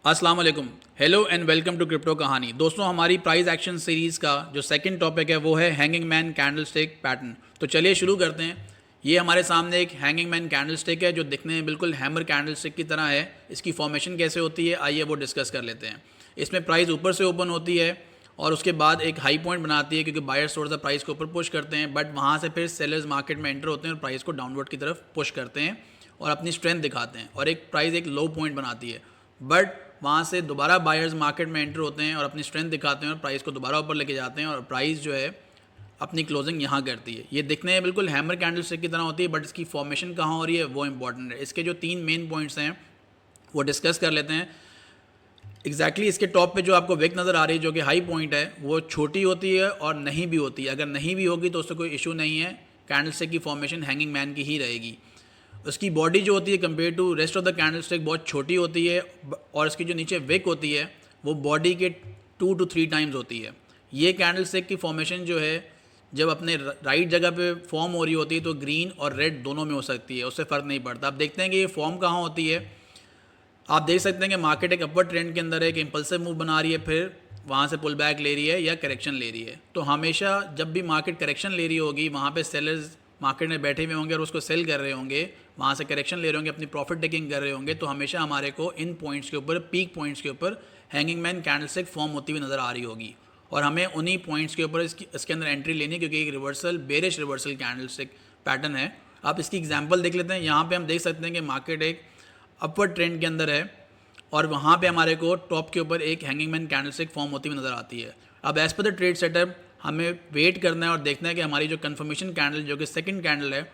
अस्सलाम वालेकुम, hello and welcome to crypto Kahani. दोस्तों, हमारी प्राइस एक्शन सीरीज़ का जो सेकंड टॉपिक है वो है हैंगिंग मैन कैंडलस्टिक पैटर्न। तो चलिए शुरू करते हैं। ये हमारे सामने एक हैंगिंग मैन कैंडलस्टिक है जो दिखने में बिल्कुल हैमर कैंडलस्टिक की तरह है। इसकी फॉर्मेशन कैसे होती है आइए वो डिस्कस कर लेते हैं। इसमें प्राइस ऊपर से ओपन होती है और उसके बाद एक हाई पॉइंट बनाती है क्योंकि बायर्स थोड़ा सा प्राइस को ऊपर पुश करते हैं, बट वहाँ से फिर सेलर्स मार्केट में एंटर होते हैं और प्राइस को डाउनवर्ड की तरफ पुश करते हैं और अपनी स्ट्रेंथ दिखाते हैं और एक प्राइस एक लो पॉइंट बनाती है। बट वहाँ से दोबारा बायर्स मार्केट में एंटर होते हैं और अपनी स्ट्रेंथ दिखाते हैं और प्राइस को दोबारा ऊपर लेके जाते हैं और प्राइस जो है अपनी क्लोजिंग यहाँ करती है। ये दिखने में बिल्कुल हैमर कैंडलस्टिक की तरह होती है, बट इसकी फॉर्मेशन कहाँ हो रही है वो इंपॉर्टेंट है। इसके जो तीन मेन पॉइंट्स हैं वो डिस्कस कर लेते हैं। एग्जैक्टली इसके टॉप पे जो आपको विक नज़र आ रही है जो कि हाई पॉइंट है वो छोटी होती है और नहीं भी होती है। अगर नहीं भी होगी तो उससे कोई इशू नहीं है, कैंडलस्टिक की फॉर्मेशन हैंगिंग मैन की ही रहेगी। उसकी बॉडी जो होती है compare to rest of the candlestick बहुत छोटी होती है और इसकी जो नीचे विक होती है वो बॉडी के 2 to 3 टाइम्स होती है। ये कैंडलस्टिक की फॉर्मेशन जो है जब अपने राइट जगह पे फॉर्म हो रही होती है तो ग्रीन और रेड दोनों में हो सकती है, उससे फ़र्क नहीं पड़ता। आप देखते हैं कि ये फॉर्म कहाँ होती है। आप देख सकते हैं कि मार्केट एक अपवर्ड ट्रेंड के अंदर है, एक इंपल्सिव मूव बना रही है, फिर वहाँ से पुल बैक ले रही है या करेक्शन ले रही है। तो हमेशा जब भी मार्केट करेक्शन ले रही होगी वहाँ पे सेलर्स मार्केट में बैठे हुए होंगे और उसको सेल कर रहे होंगे, वहाँ से करेक्शन ले रहे होंगे, अपनी प्रॉफिट टेकिंग कर रहे होंगे, तो हमेशा हमारे को इन पॉइंट्स के ऊपर, पीक पॉइंट्स के ऊपर हैंगिंग मैन कैंडलस्टिक फॉर्म होती हुई नज़र आ रही होगी और हमें उन्हीं पॉइंट्स के ऊपर इसके अंदर एंट्री लेनी है क्योंकि एक reversal, bearish reversal candlestick pattern है। आप इसकी एग्जाम्पल देख लेते हैं। यहाँ पर हम देख सकते हैं कि मार्केट एक अपवर्ड ट्रेंड के अंदर है और वहाँ पे हमारे को टॉप के ऊपर एक हैंगिंग मैन कैंडलस्टिक फॉर्म होती हुई नज़र आती है। अब as per the trade setup हमें वेट करना है और देखना है कि हमारी जो कन्फर्मेशन कैंडल जो कि सेकंड कैंडल है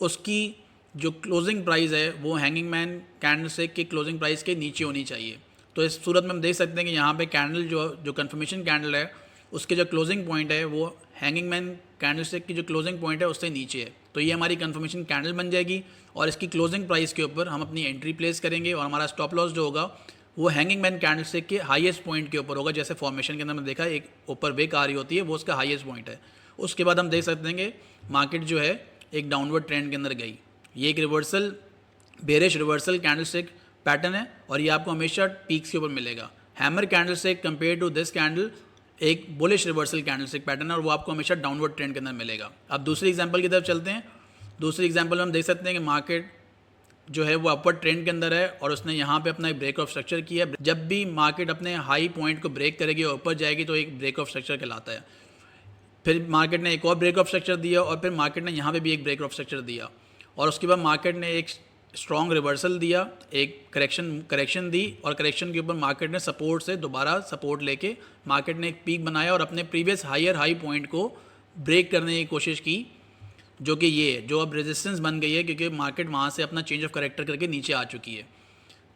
उसकी जो क्लोजिंग प्राइस है वो हैंगिंग मैन कैंडलस्टिक की क्लोजिंग प्राइस के नीचे होनी चाहिए। तो इस सूरत में हम देख सकते हैं कि यहाँ पे कैंडल जो कन्फर्मेशन कैंडल है उसके जो क्लोजिंग पॉइंट है वो हैंगिंग मैन कैंडलस्टिक की जो क्लोजिंग पॉइंट है उससे नीचे है। तो ये हमारी कन्फर्मेशन कैंडल बन जाएगी और इसकी क्लोजिंग प्राइस के ऊपर हम अपनी एंट्री प्लेस करेंगे और हमारा स्टॉप लॉस जो होगा वो हैंगिंग मैन कैंडलस्टिक के हाईएस्ट पॉइंट के ऊपर होगा। जैसे फॉर्मेशन के अंदर मैंने देखा एक ऊपर विक आ रही होती है वो उसका हाईएस्ट पॉइंट है। उसके बाद हम देख सकते हैं कि मार्केट जो है एक डाउनवर्ड ट्रेंड के अंदर गई। ये एक reversal, bearish reversal candlestick pattern है और ये आपको हमेशा पीक्स के ऊपर मिलेगा। Hammer candlestick compare to this candle एक बुलिश रिवर्सल कैंडलस्टिक पैटर्न है और वो आपको हमेशा डाउनवर्ड ट्रेंड के अंदर मिलेगा। अब दूसरी एग्जांपल की तरफ चलते हैं। दूसरी एग्जांपल में हम देख सकते हैं कि मार्केट जो है वो अपवर्ड ट्रेंड के अंदर है और उसने यहाँ पे अपना एक ब्रेक ऑफ स्ट्रक्चर किया। जब भी मार्केट अपने हाई पॉइंट को ब्रेक करेगी और ऊपर जाएगी तो एक ब्रेक ऑफ स्ट्रक्चर कहलाता है। फिर मार्केट ने एक और ब्रेक ऑफ स्ट्रक्चर दिया और फिर मार्केट ने यहाँ पे भी एक ब्रेक ऑफ स्ट्रक्चर दिया और उसके बाद मार्केट ने एक स्ट्रॉन्ग रिवर्सल दिया, एक करेक्शन दी और करेक्शन के ऊपर मार्केट ने सपोर्ट से दोबारा सपोर्ट लेके मार्केट ने एक पीक बनाया और अपने प्रीवियस हाई पॉइंट को ब्रेक करने की कोशिश की, जो कि ये है जो अब रेजिस्टेंस बन गई है क्योंकि मार्केट वहाँ से अपना चेंज ऑफ करेक्टर करके नीचे आ चुकी है।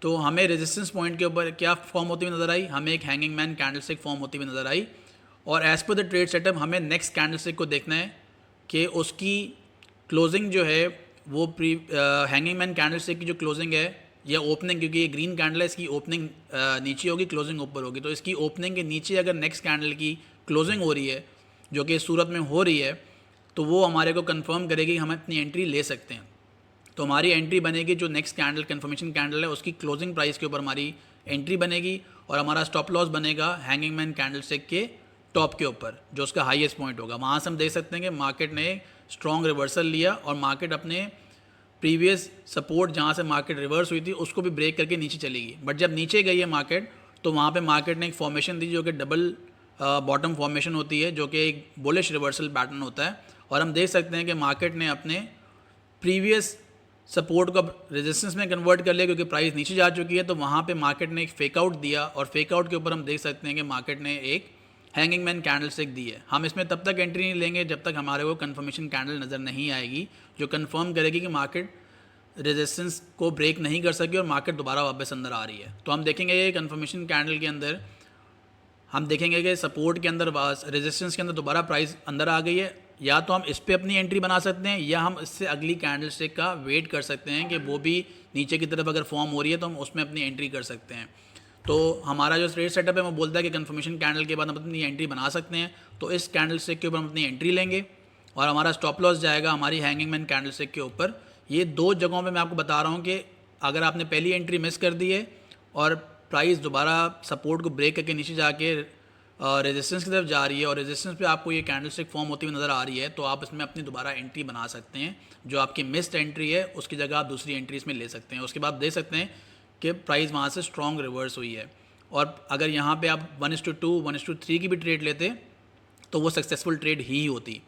तो हमें रेजिस्टेंस पॉइंट के ऊपर क्या फॉर्म होती हुई नज़र आई, हमें एक हैंगिंग मैन कैंडलस्टिक फॉर्म होती हुई नज़र आई और as per the trade setup हमें नेक्स्ट कैंडलस्टिक को देखना है कि उसकी क्लोजिंग जो है वो हैंगिंग मैन कैंडलस्टिक की जो क्लोजिंग है या ओपनिंग, क्योंकि ये ग्रीन कैंडल है इसकी ओपनिंग नीचे होगी, क्लोजिंग ऊपर होगी। तो इसकी ओपनिंग के नीचे अगर नेक्स्ट कैंडल की क्लोजिंग हो रही है जो कि इस सूरत में हो रही है तो वो हमारे को कंफर्म करेगी हम अपनी एंट्री ले सकते हैं। तो हमारी एंट्री बनेगी जो नेक्स्ट कैंडल कन्फर्मेशन कैंडल है उसकी क्लोजिंग प्राइस के ऊपर हमारी एंट्री बनेगी और हमारा स्टॉप लॉस बनेगा हैंगिंग मैन कैंडलस्टिक के टॉप के ऊपर जो उसका हाईएस्ट पॉइंट होगा। वहाँ से हम देख सकते हैं कि मार्केट ने स्ट्रॉन्ग रिवर्सल लिया और मार्केट अपने प्रीवियस सपोर्ट जहाँ से मार्केट रिवर्स हुई थी उसको भी ब्रेक करके नीचे चलेगी। बट जब नीचे गई है मार्केट तो वहाँ पे मार्केट ने एक फॉर्मेशन दी जो कि डबल बॉटम फॉर्मेशन होती है, जो कि एक बुलिश रिवर्सल पैटर्न होता है और हम देख सकते हैं कि मार्केट ने अपने प्रीवियस सपोर्ट को रेजिस्टेंस में कन्वर्ट कर लिया क्योंकि प्राइस नीचे जा चुकी है। तो वहाँ पे मार्केट ने एक फेकआउट दिया और फेकआउट के ऊपर हम देख सकते हैं कि मार्केट ने एक हैंगिंग मैन कैंडलस्टिक दी है। हम इसमें तब तक एंट्री नहीं लेंगे जब तक हमारे को कन्फर्मेशन कैंडल नज़र नहीं आएगी जो कन्फर्म करेगी कि मार्केट रेजिस्टेंस को ब्रेक नहीं कर सकी और मार्केट दोबारा वापस अंदर आ रही है। तो हम देखेंगे ये कन्फर्मेशन कैंडल के अंदर हम देखेंगे कि सपोर्ट के अंदर रेजिस्टेंस के अंदर दोबारा प्राइस अंदर आ गई है। या तो हम इस पर अपनी एंट्री बना सकते हैं या हम इससे अगली कैंडलस्टिक का वेट कर सकते हैं कि वो भी नीचे की तरफ अगर फॉर्म हो रही है तो हम उसमें अपनी एंट्री कर सकते हैं। तो हमारा जो ट्रेड सेटअप है वो बोलता है कि कन्फर्मेशन कैंडल के बाद हम अपनी एंट्री बना सकते हैं। तो इस कैंडलस्टिक के ऊपर हम अपनी एंट्री लेंगे और हमारा स्टॉप लॉस जाएगा हमारी हैंगिंग मैन कैंडलस्टिक के ऊपर। ये दो जगहों पे मैं आपको बता रहा हूँ कि अगर आपने पहली एंट्री मिस कर दी है और प्राइस दोबारा सपोर्ट को ब्रेक करके नीचे जाके रेजिस्टेंस की तरफ जा रही है और रेजिस्टेंस पे आपको ये कैंडलस्टिक फॉर्म होती हुई नज़र आ रही है, तो आप इसमें अपनी दोबारा एंट्री बना सकते हैं। जो आपकी मिस्ड एंट्री है उसकी जगह आप दूसरी एंट्री इसमें ले सकते हैं। उसके बाद देख सकते हैं कि प्राइस वहाँ से स्ट्रॉन्ग रिवर्स हुई है। और अगर यहाँ पे आप 1:2 1:3 की भी ट्रेड लेते तो वो सक्सेसफुल ट्रेड ही होती।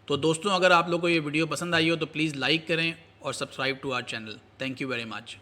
तो दोस्तों, अगर आप लोग को ये वीडियो पसंद आई हो तो प्लीज़ लाइक करें और subscribe to our channel. Thank you very much.